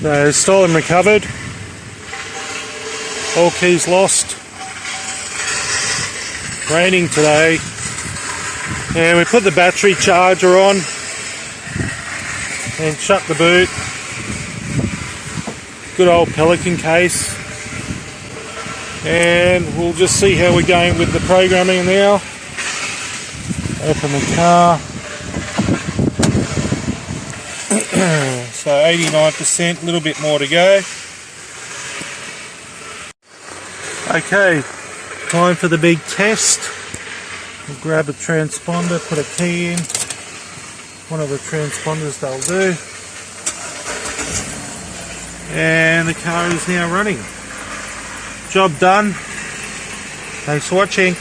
So stolen recovered. All keys lost. Raining today. And we put the battery charger on and shut the boot. Good old Pelican case. And we'll just see how we're going with the programming now. Open the car. So 89%, a little bit more to go. Okay, time for the big test. We'll grab a transponder, put a key in. One of the transponders they'll do. And the car is now running. Job done. Thanks for watching.